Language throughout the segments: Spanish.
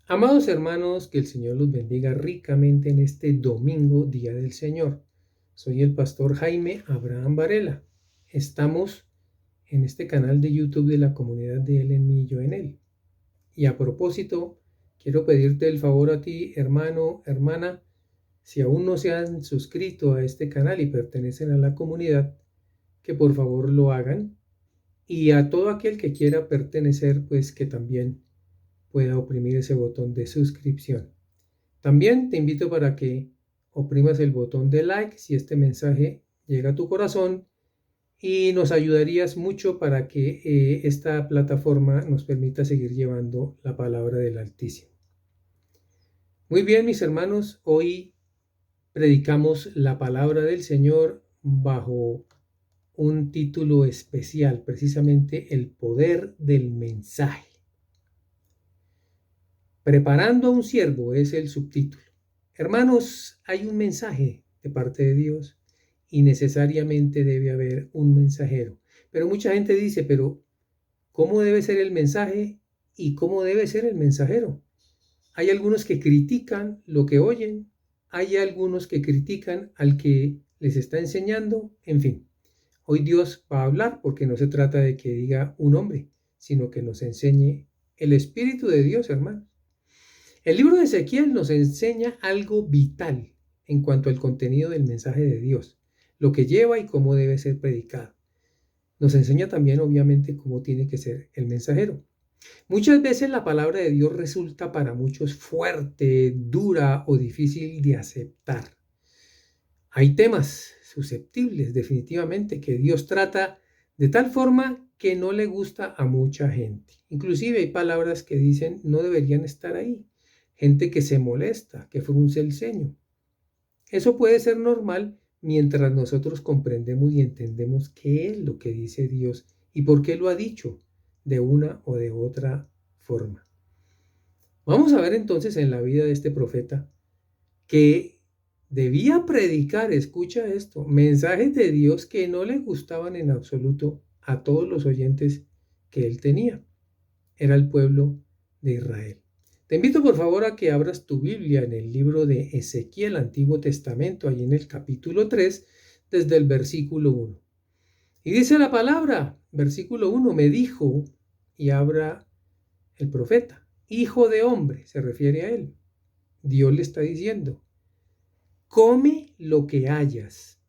Amados hermanos, que el Señor los bendiga ricamente en este domingo, Día del Señor. Soy el pastor Jaime Abraham Varela. Estamos en este canal de YouTube de la comunidad de Él en mí y yo en Él. Y a propósito, quiero pedirte el favor a ti, hermano, hermana, si aún no se han suscrito a este canal y pertenecen a la comunidad, que por favor lo hagan. Y a todo aquel que quiera pertenecer, pues que también pueda oprimir ese botón de suscripción. También te invito para que oprimas el botón de like si este mensaje llega a tu corazón y nos ayudarías mucho para que esta plataforma nos permita seguir llevando la palabra del Altísimo. Muy bien, mis hermanos, hoy predicamos la palabra del Señor bajo un título especial, precisamente el poder del mensaje. Preparando a un siervo es el subtítulo. Hermanos, hay un mensaje de parte de Dios y necesariamente debe haber un mensajero. Pero mucha gente dice, pero ¿cómo debe ser el mensaje y cómo debe ser el mensajero? Hay algunos que critican lo que oyen, hay algunos que critican al que les está enseñando, en fin. Hoy Dios va a hablar porque no se trata de que diga un hombre, sino que nos enseñe el Espíritu de Dios, hermanos. El libro de Ezequiel nos enseña algo vital en cuanto al contenido del mensaje de Dios, lo que lleva y cómo debe ser predicado. Nos enseña también, obviamente, cómo tiene que ser el mensajero. Muchas veces la palabra de Dios resulta para muchos fuerte, dura o difícil de aceptar. Hay temas susceptibles, definitivamente, que Dios trata de tal forma que no le gusta a mucha gente. Inclusive hay palabras que dicen no deberían estar ahí. Gente que se molesta, que frunce el ceño. Eso puede ser normal mientras nosotros comprendemos y entendemos qué es lo que dice Dios y por qué lo ha dicho de una o de otra forma. Vamos a ver entonces en la vida de este profeta que debía predicar, escucha esto, mensajes de Dios que no le gustaban en absoluto a todos los oyentes que él tenía. Era el pueblo de Israel. Te invito por favor a que abras tu Biblia en el libro de Ezequiel, Antiguo Testamento, ahí en el capítulo 3, desde el versículo 1. Y dice la palabra, versículo 1, me dijo, y habla el profeta, hijo de hombre, se refiere a él. Dios le está diciendo, come lo que hayas,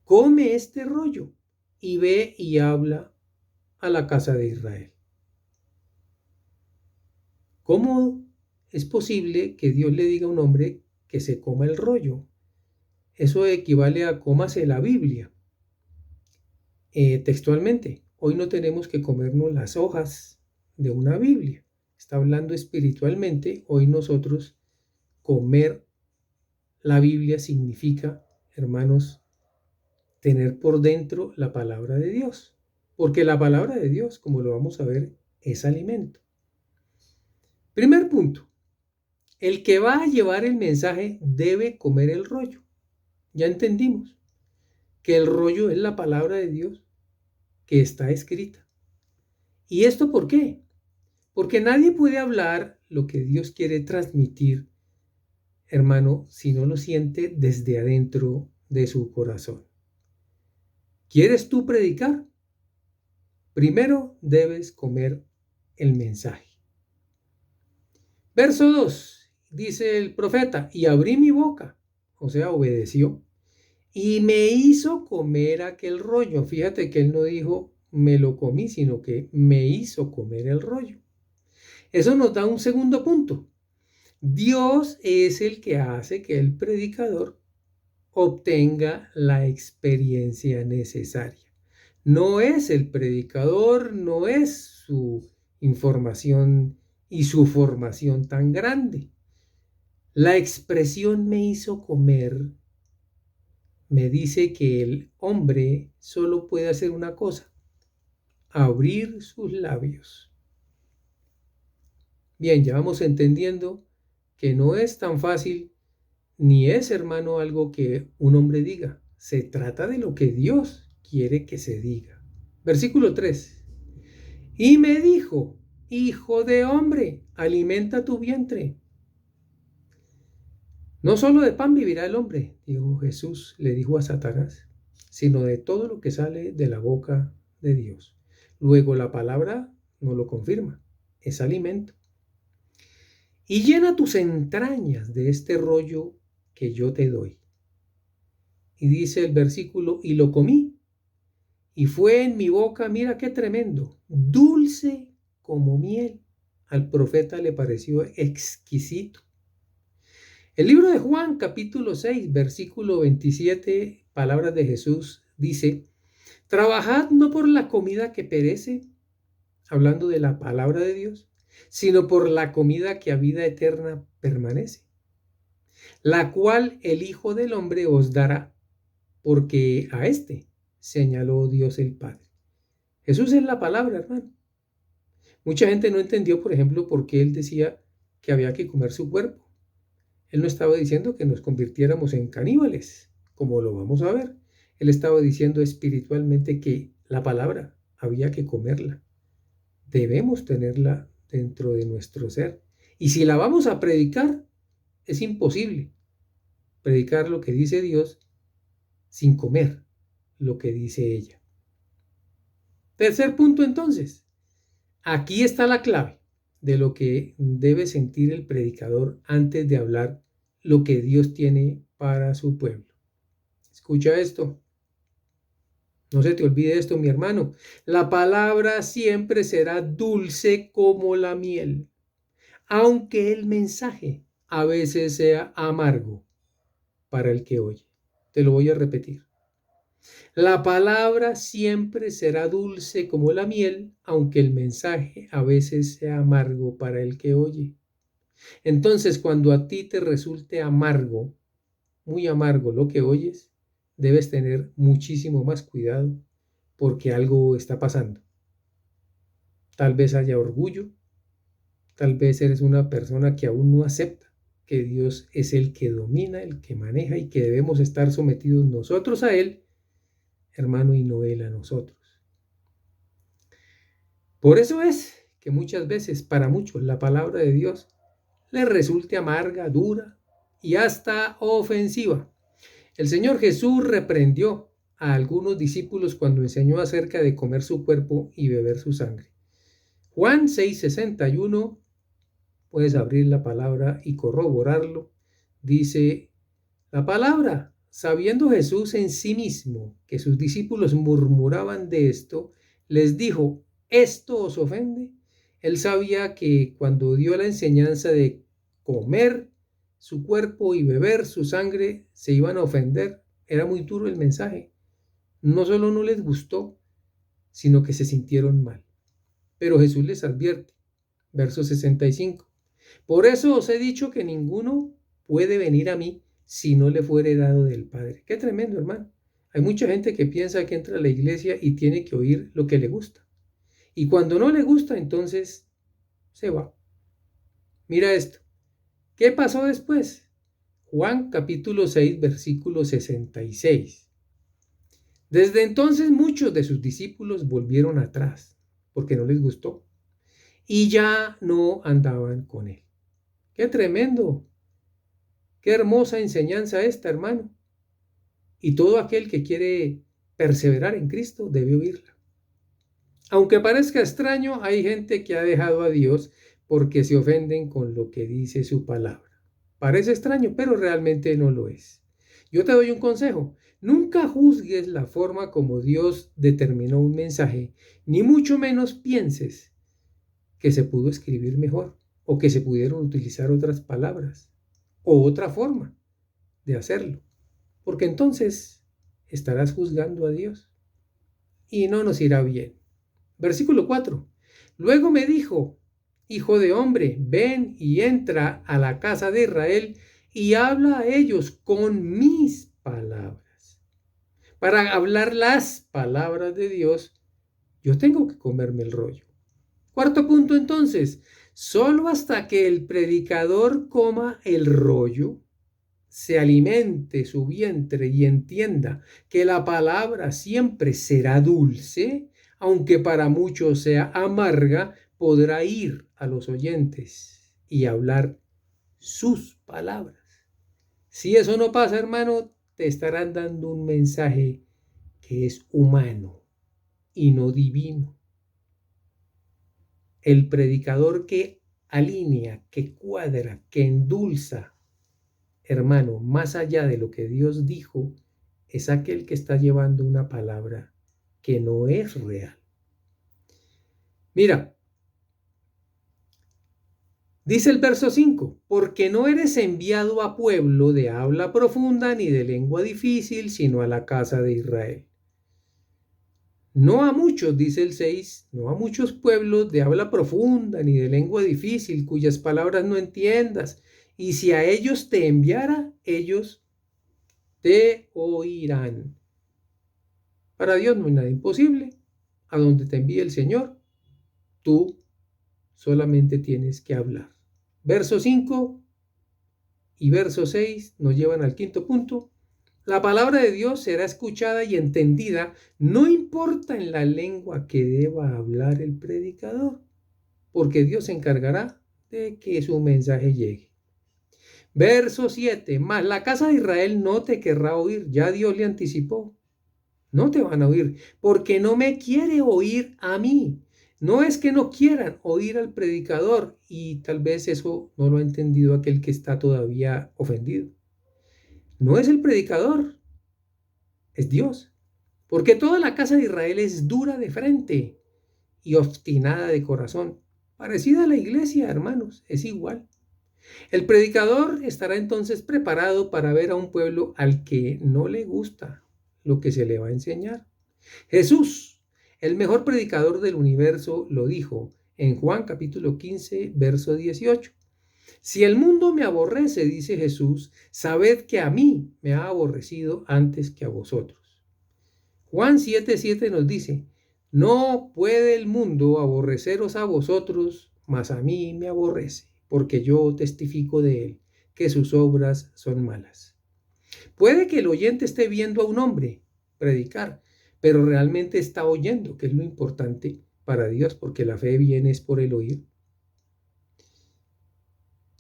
come este rollo y ve y habla a la casa de Israel. ¿Cómo es posible que Dios le diga a un hombre que se coma el rollo? Eso equivale a cómase la Biblia. Textualmente, hoy no tenemos que comernos las hojas de una Biblia. Está hablando espiritualmente. Hoy nosotros comer la Biblia significa, hermanos, tener por dentro la palabra de Dios. Porque la palabra de Dios, como lo vamos a ver, es alimento. Primer punto. El que va a llevar el mensaje debe comer el rollo. Ya entendimos que el rollo es la palabra de Dios que está escrita. ¿Y esto por qué? Porque nadie puede hablar lo que Dios quiere transmitir, hermano, si no lo siente desde adentro de su corazón. ¿Quieres tú predicar? Primero debes comer el mensaje. Verso 2, dice el profeta, y abrí mi boca, o sea, obedeció, y me hizo comer aquel rollo. Fíjate que él no dijo me lo comí, sino que me hizo comer el rollo. Eso nos da un segundo punto. Dios es el que hace que el predicador obtenga la experiencia necesaria. No es el predicador, no es su información y su formación tan grande. La expresión me hizo comer me dice que el hombre solo puede hacer una cosa, abrir sus labios. Bien, ya vamos entendiendo que no es tan fácil, ni es, hermano, algo que un hombre diga. Se trata de lo que Dios quiere que se diga. Versículo 3. Y me dijo, Hijo de hombre, alimenta tu vientre. No solo de pan vivirá el hombre, dijo Jesús, le dijo a Satanás, sino de todo lo que sale de la boca de Dios. Luego la palabra nos lo confirma, es alimento. Y llena tus entrañas de este rollo que yo te doy. Y dice el versículo, y lo comí, y fue en mi boca, mira qué tremendo, dulce como miel. Al profeta le pareció exquisito. El libro de Juan, capítulo 6, versículo 27, palabras de Jesús, dice, trabajad no por la comida que perece, hablando de la palabra de Dios, sino por la comida que a vida eterna permanece, la cual el Hijo del Hombre os dará, porque a éste señaló Dios el Padre. Jesús es la palabra, hermano. Mucha gente no entendió, por ejemplo, por qué él decía que había que comer su cuerpo. Él no estaba diciendo que nos convirtiéramos en caníbales, como lo vamos a ver. Él estaba diciendo espiritualmente que la palabra había que comerla. Debemos tenerla dentro de nuestro ser. Y si la vamos a predicar, es imposible predicar lo que dice Dios sin comer lo que dice ella. Tercer punto entonces. Aquí está la clave de lo que debe sentir el predicador antes de hablar lo que Dios tiene para su pueblo. Escucha esto. No se te olvide esto, mi hermano. La palabra siempre será dulce como la miel, aunque el mensaje a veces sea amargo para el que oye. Te lo voy a repetir. La palabra siempre será dulce como la miel, aunque el mensaje a veces sea amargo para el que oye. Entonces, cuando a ti te resulte amargo, muy amargo lo que oyes, debes tener muchísimo más cuidado porque algo está pasando. Tal vez haya orgullo, tal vez eres una persona que aún no acepta que Dios es el que domina, el que maneja y que debemos estar sometidos nosotros a Él, hermano, y no Él a nosotros. Por eso es que muchas veces para muchos la palabra de Dios les resulte amarga, dura y hasta ofensiva. El Señor Jesús reprendió a algunos discípulos cuando enseñó acerca de comer su cuerpo y beber su sangre. Juan 6:61, puedes abrir la palabra y corroborarlo, dice la palabra, sabiendo Jesús en sí mismo que sus discípulos murmuraban de esto, les dijo, ¿esto os ofende? Él sabía que cuando dio la enseñanza de comer su cuerpo y beber su sangre, se iban a ofender. Era muy duro el mensaje. No solo no les gustó, sino que se sintieron mal. Pero Jesús les advierte, verso 65. Por eso os he dicho que ninguno puede venir a mí si no le fuere dado del Padre. Qué tremendo, hermano. Hay mucha gente que piensa que entra a la iglesia y tiene que oír lo que le gusta. Y cuando no le gusta, entonces se va. Mira esto. ¿Qué pasó después? Juan capítulo 6, versículo 66. Desde entonces muchos de sus discípulos volvieron atrás porque no les gustó y ya no andaban con él. ¡Qué tremendo! ¡Qué hermosa enseñanza esta, hermano! Y todo aquel que quiere perseverar en Cristo debe oírla. Aunque parezca extraño, hay gente que ha dejado a Dios porque se ofenden con lo que dice su palabra. Parece extraño, pero realmente no lo es. Yo te doy un consejo. Nunca juzgues la forma como Dios determinó un mensaje, ni mucho menos pienses que se pudo escribir mejor o que se pudieron utilizar otras palabras o otra forma de hacerlo, porque entonces estarás juzgando a Dios y no nos irá bien. Versículo 4. Luego me dijo, hijo de hombre, ven y entra a la casa de Israel y habla a ellos con mis palabras. Para hablar las palabras de Dios, yo tengo que comerme el rollo. Cuarto punto entonces, solo hasta que el predicador coma el rollo, se alimente su vientre y entienda que la palabra siempre será dulce, aunque para muchos sea amarga, podrá ir a los oyentes y hablar sus palabras. Si eso no pasa, hermano, te estarán dando un mensaje que es humano y no divino. El predicador que alinea, que cuadra, que endulza, hermano, más allá de lo que Dios dijo, es aquel que está llevando una palabra que no es real. Mira, dice el verso 5, porque no eres enviado a pueblo de habla profunda ni de lengua difícil, sino a la casa de Israel. No a muchos, dice el 6, no a muchos pueblos de habla profunda ni de lengua difícil, cuyas palabras no entiendas. Y si a ellos te enviara, ellos te oirán. Para Dios no hay nada imposible. A donde te envíe el Señor, tú solamente tienes que hablar. Verso 5 y verso 6 nos llevan al quinto punto. La palabra de Dios será escuchada y entendida, no importa en la lengua que deba hablar el predicador, porque Dios se encargará de que su mensaje llegue. Verso 7, mas la casa de Israel no te querrá oír, ya Dios le anticipó, no te van a oír, porque no me quiere oír a mí. No es que no quieran oír al predicador, y tal vez eso no lo ha entendido aquel que está todavía ofendido. No es el predicador, es Dios. Porque toda la casa de Israel es dura de frente y obstinada de corazón. Parecida a la iglesia, hermanos, es igual. El predicador estará entonces preparado para ver a un pueblo al que no le gusta lo que se le va a enseñar. Jesús, el mejor predicador del universo, lo dijo en Juan capítulo 15, verso 18. Si el mundo me aborrece, dice Jesús, sabed que a mí me ha aborrecido antes que a vosotros. Juan 7:7 nos dice, no puede el mundo aborreceros a vosotros, mas a mí me aborrece, porque yo testifico de él, que sus obras son malas. Puede que el oyente esté viendo a un hombre predicar, pero realmente está oyendo, que es lo importante para Dios, porque la fe viene es por el oír.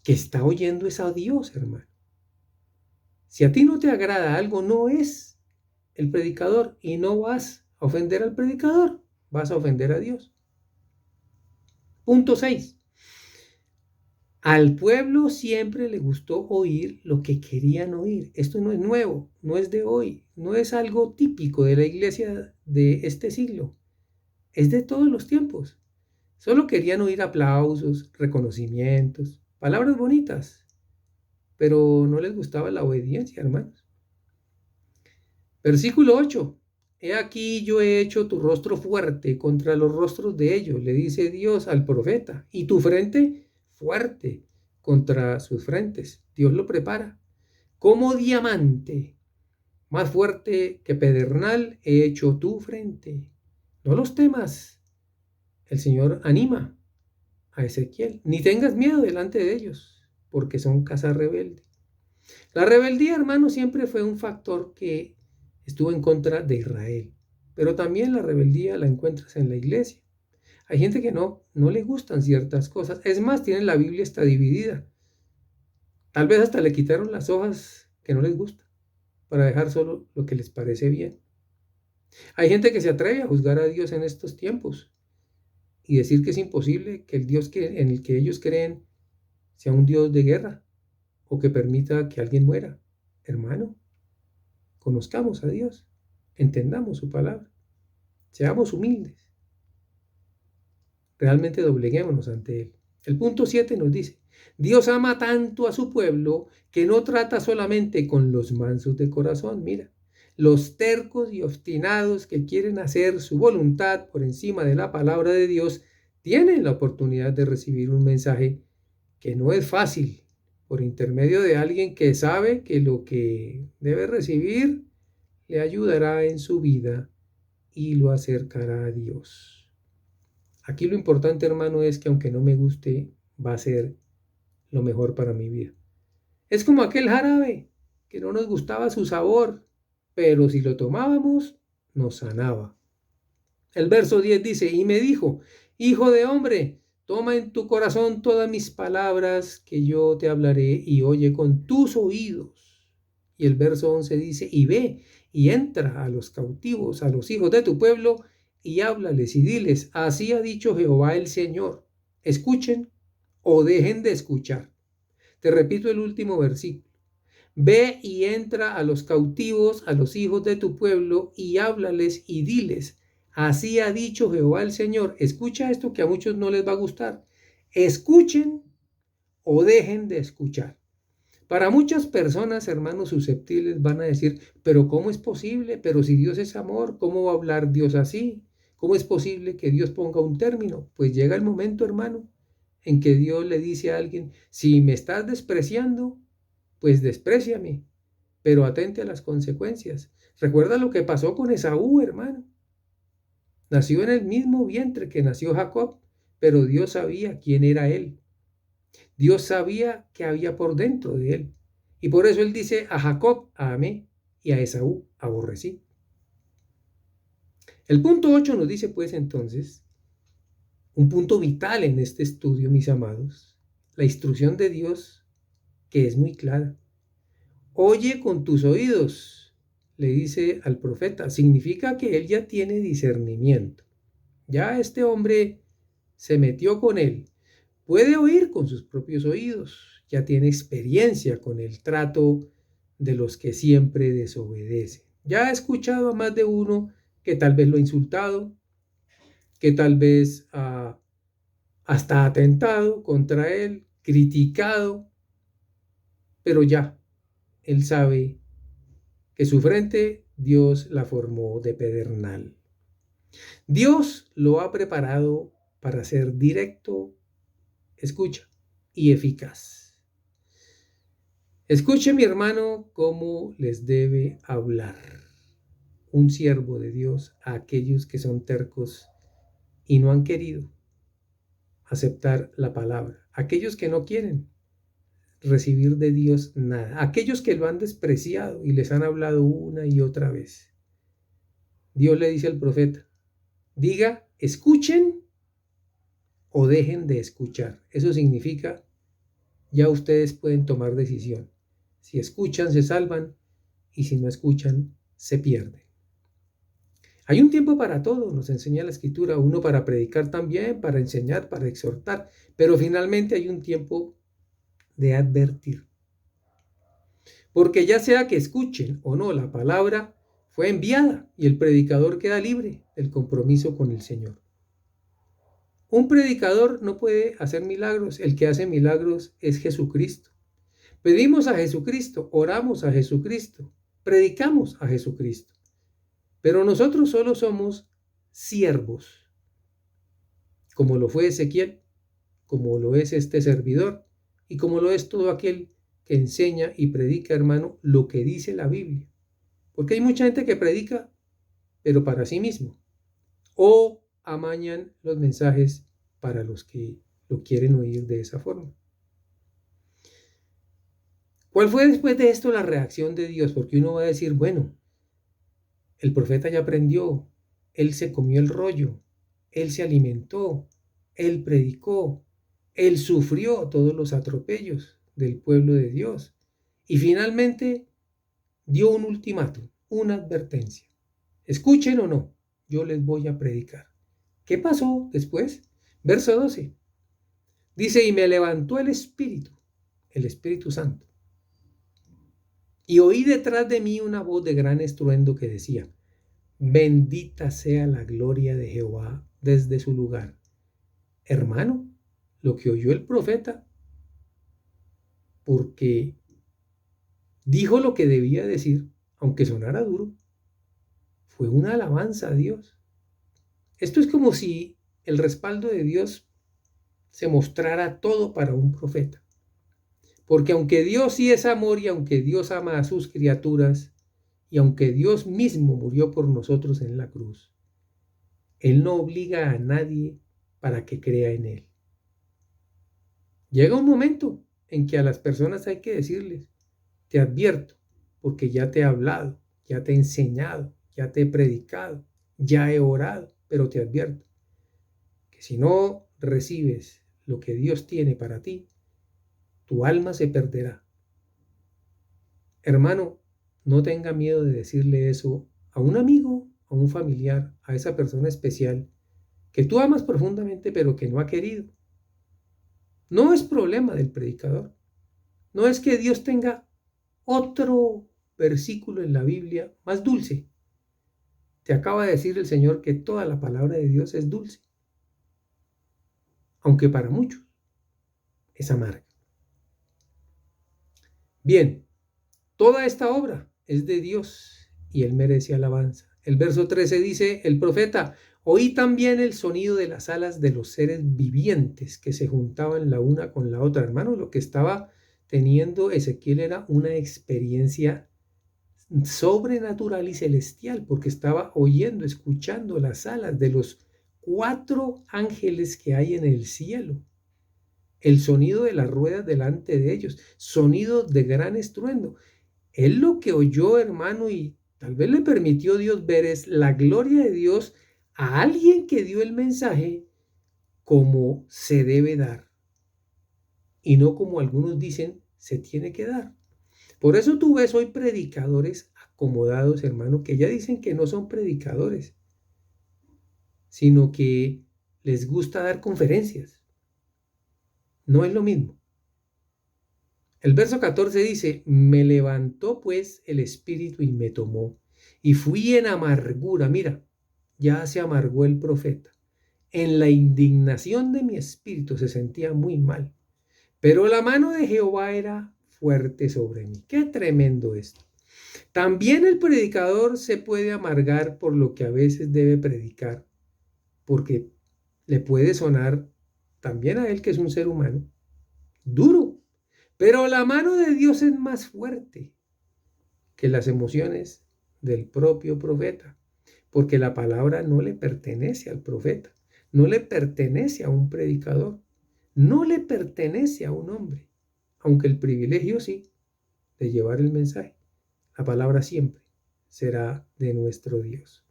Que está oyendo es a Dios, hermano. Si a ti no te agrada algo, no es el predicador y no vas a ofender al predicador, vas a ofender a Dios. Punto 6. Al pueblo siempre le gustó oír lo que querían oír. Esto no es nuevo, no es de hoy, no es algo típico de la iglesia de este siglo. Es de todos los tiempos. Solo querían oír aplausos, reconocimientos, palabras bonitas, pero no les gustaba la obediencia, hermanos. Versículo 8. He aquí yo he hecho tu rostro fuerte contra los rostros de ellos, le dice Dios al profeta, y tu frente fuerte contra sus frentes. Dios lo prepara. Como diamante, más fuerte que pedernal, he hecho tu frente. No los temas. El Señor anima a Ezequiel. Ni tengas miedo delante de ellos, porque son casa rebelde. La rebeldía, hermano, siempre fue un factor que estuvo en contra de Israel. Pero también la rebeldía la encuentras en la iglesia. Hay gente que no le gustan ciertas cosas. Es más, tienen la Biblia está dividida. Tal vez hasta le quitaron las hojas que no les gusta para dejar solo lo que les parece bien. Hay gente que se atreve a juzgar a Dios en estos tiempos y decir que es imposible que el Dios en el que ellos creen sea un Dios de guerra o que permita que alguien muera. Hermano, conozcamos a Dios, entendamos su palabra, seamos humildes, realmente dobleguémonos ante Él. El punto 7 nos dice, Dios ama tanto a su pueblo que no trata solamente con los mansos de corazón, mira, los tercos y obstinados que quieren hacer su voluntad por encima de la palabra de Dios, tienen la oportunidad de recibir un mensaje que no es fácil, por intermedio de alguien que sabe que lo que debe recibir le ayudará en su vida y lo acercará a Dios. Aquí lo importante, hermano, es que aunque no me guste, va a ser lo mejor para mi vida. Es como aquel jarabe que no nos gustaba su sabor, pero si lo tomábamos, nos sanaba. El verso 10 dice, y me dijo, hijo de hombre, toma en tu corazón todas mis palabras que yo te hablaré y oye con tus oídos. Y el verso 11 dice, y ve y entra a los cautivos, a los hijos de tu pueblo, y háblales y diles, así ha dicho Jehová el Señor, escuchen o dejen de escuchar. Te repito el último versículo. Ve y entra a los cautivos, a los hijos de tu pueblo, y háblales y diles, así ha dicho Jehová el Señor. Escucha esto que a muchos no les va a gustar. Escuchen o dejen de escuchar. Para muchas personas, hermanos susceptibles, van a decir, pero ¿cómo es posible? Pero si Dios es amor, ¿cómo va a hablar Dios así? ¿Cómo es posible que Dios ponga un término? Pues llega el momento, hermano, en que Dios le dice a alguien, si me estás despreciando, pues despréciame, pero atente a las consecuencias. Recuerda lo que pasó con Esaú, hermano. Nació en el mismo vientre que nació Jacob, pero Dios sabía quién era él. Dios sabía qué había por dentro de él. Y por eso él dice, a Jacob amé y a Esaú aborrecí. El punto 8 nos dice pues entonces, un punto vital en este estudio, mis amados, la instrucción de Dios que es muy clara. Oye con tus oídos, le dice al profeta. Significa que él ya tiene discernimiento. Ya este hombre se metió con él. Puede oír con sus propios oídos. Ya tiene experiencia con el trato de los que siempre desobedecen. Ya ha escuchado a más de uno que tal vez lo ha insultado, que tal vez hasta ha atentado contra él, criticado, pero ya él sabe que su frente Dios la formó de pedernal. Dios lo ha preparado para ser directo, escucha, y eficaz. Escuche, mi hermano, cómo les debe hablar un siervo de Dios a aquellos que son tercos y no han querido aceptar la palabra, aquellos que no quieren recibir de Dios nada, aquellos que lo han despreciado y les han hablado una y otra vez. Dios le dice al profeta, diga, escuchen o dejen de escuchar. Eso significa, ya ustedes pueden tomar decisión. Si escuchan, se salvan, y si no escuchan, se pierden. Hay un tiempo para todo, nos enseña la Escritura, uno para predicar también, para enseñar, para exhortar, pero finalmente hay un tiempo de advertir. Porque ya sea que escuchen o no, la palabra fue enviada y el predicador queda libre del compromiso con el Señor. Un predicador no puede hacer milagros, el que hace milagros es Jesucristo. Pedimos a Jesucristo, oramos a Jesucristo, predicamos a Jesucristo, pero nosotros solo somos siervos, como lo fue Ezequiel, como lo es este servidor y como lo es todo aquel que enseña y predica, hermano, lo que dice la Biblia. Porque hay mucha gente que predica, pero para sí mismo, o amañan los mensajes para los que lo quieren oír de esa forma. ¿Cuál fue después de esto la reacción de Dios? Porque uno va a decir, bueno, el profeta ya aprendió, él se comió el rollo, él se alimentó, él predicó, él sufrió todos los atropellos del pueblo de Dios y finalmente dio un ultimátum, una advertencia. Escuchen o no, yo les voy a predicar. ¿Qué pasó después? Verso 12. Dice, y me levantó el Espíritu Santo. Y oí detrás de mí una voz de gran estruendo que decía, bendita sea la gloria de Jehová desde su lugar. Hermano, lo que oyó el profeta, porque dijo lo que debía decir, aunque sonara duro, fue una alabanza a Dios. Esto es como si el respaldo de Dios se mostrara todo para un profeta. Porque aunque Dios sí es amor y aunque Dios ama a sus criaturas y aunque Dios mismo murió por nosotros en la cruz, Él no obliga a nadie para que crea en Él. Llega un momento en que a las personas hay que decirles, te advierto, porque ya te he hablado, ya te he enseñado, ya te he predicado, ya he orado, pero te advierto que si no recibes lo que Dios tiene para ti, tu alma se perderá. Hermano, no tenga miedo de decirle eso a un amigo, a un familiar, a esa persona especial que tú amas profundamente pero que no ha querido. No es problema del predicador. No es que Dios tenga otro versículo en la Biblia más dulce. Te acaba de decir el Señor que toda la palabra de Dios es dulce, aunque para muchos es amarga. Bien, toda esta obra es de Dios y Él merece alabanza. El verso 13 dice, el profeta, oí también el sonido de las alas de los seres vivientes que se juntaban la una con la otra. Hermano, lo que estaba teniendo Ezequiel era una experiencia sobrenatural y celestial, porque estaba oyendo, escuchando las alas de los 4 ángeles que hay en el cielo, el sonido de las ruedas delante de ellos, sonido de gran estruendo. Él lo que oyó, hermano, y tal vez le permitió Dios ver, es la gloria de Dios a alguien que dio el mensaje como se debe dar, y no como algunos dicen se tiene que dar. Por eso tú ves hoy predicadores acomodados, hermano, que ya dicen que no son predicadores, sino que les gusta dar conferencias. No es lo mismo. El verso 14 dice, me levantó pues el espíritu y me tomó, y fui en amargura. Mira, ya se amargó el profeta. En la indignación de mi espíritu se sentía muy mal, pero la mano de Jehová era fuerte sobre mí. Qué tremendo esto. También el predicador se puede amargar por lo que a veces debe predicar, porque le puede sonar también a él, que es un ser humano, duro. Pero la mano de Dios es más fuerte que las emociones del propio profeta, porque la palabra no le pertenece al profeta, no le pertenece a un predicador, no le pertenece a un hombre, aunque el privilegio sí de llevar el mensaje. La palabra siempre será de nuestro Dios.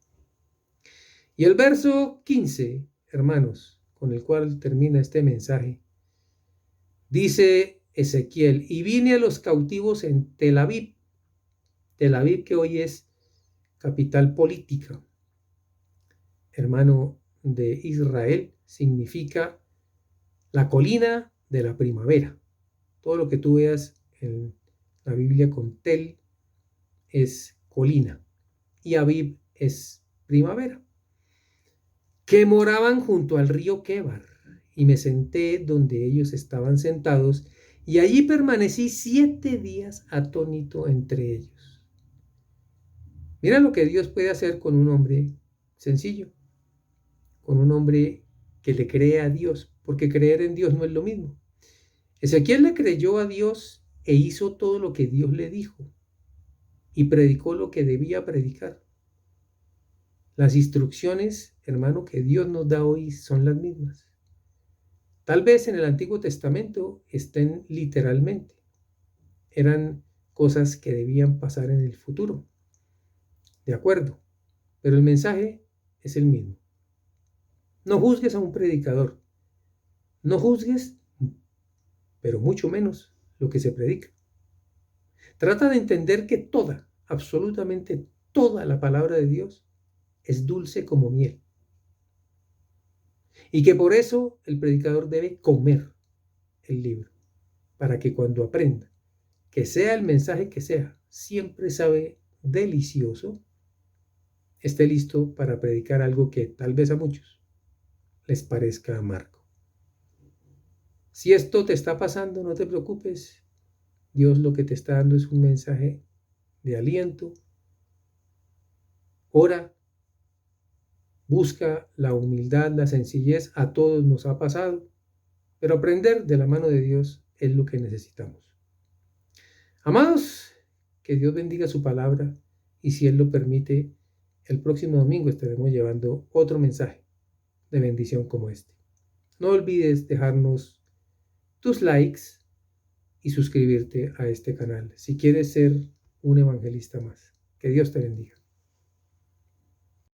Y el verso 15, hermanos, con el cual termina este mensaje, dice Ezequiel, y vine a los cautivos en Tel Aviv que hoy es capital política, hermano, de Israel, significa la colina de la primavera. Todo lo que tú veas en la Biblia con Tel es colina y Aviv es primavera. Que moraban junto al río Quebar, y me senté donde ellos estaban sentados, y allí permanecí 7 días atónito entre ellos. Mira lo que Dios puede hacer con un hombre sencillo, con un hombre que le cree a Dios, porque creer en Dios no es lo mismo. Ezequiel le creyó a Dios e hizo todo lo que Dios le dijo, y predicó lo que debía predicar. Las instrucciones, hermano, que Dios nos da hoy son las mismas. Tal vez en el Antiguo Testamento estén literalmente. Eran cosas que debían pasar en el futuro. De acuerdo. Pero el mensaje es el mismo. No juzgues a un predicador. No juzgues, pero mucho menos lo que se predica. Trata de entender que toda, absolutamente toda la palabra de Dios es dulce como miel. Y que por eso el predicador debe comer el libro, para que cuando aprenda, que sea el mensaje que sea, siempre sabe delicioso, esté listo para predicar algo que tal vez a muchos les parezca amargo. Si esto te está pasando, no te preocupes. Dios lo que te está dando es un mensaje de aliento. Ora, busca la humildad, la sencillez. A todos nos ha pasado, pero aprender de la mano de Dios es lo que necesitamos. Amados, que Dios bendiga su palabra, y si Él lo permite, el próximo domingo estaremos llevando otro mensaje de bendición como este. No olvides dejarnos tus likes y suscribirte a este canal si quieres ser un evangelista más. Que Dios te bendiga.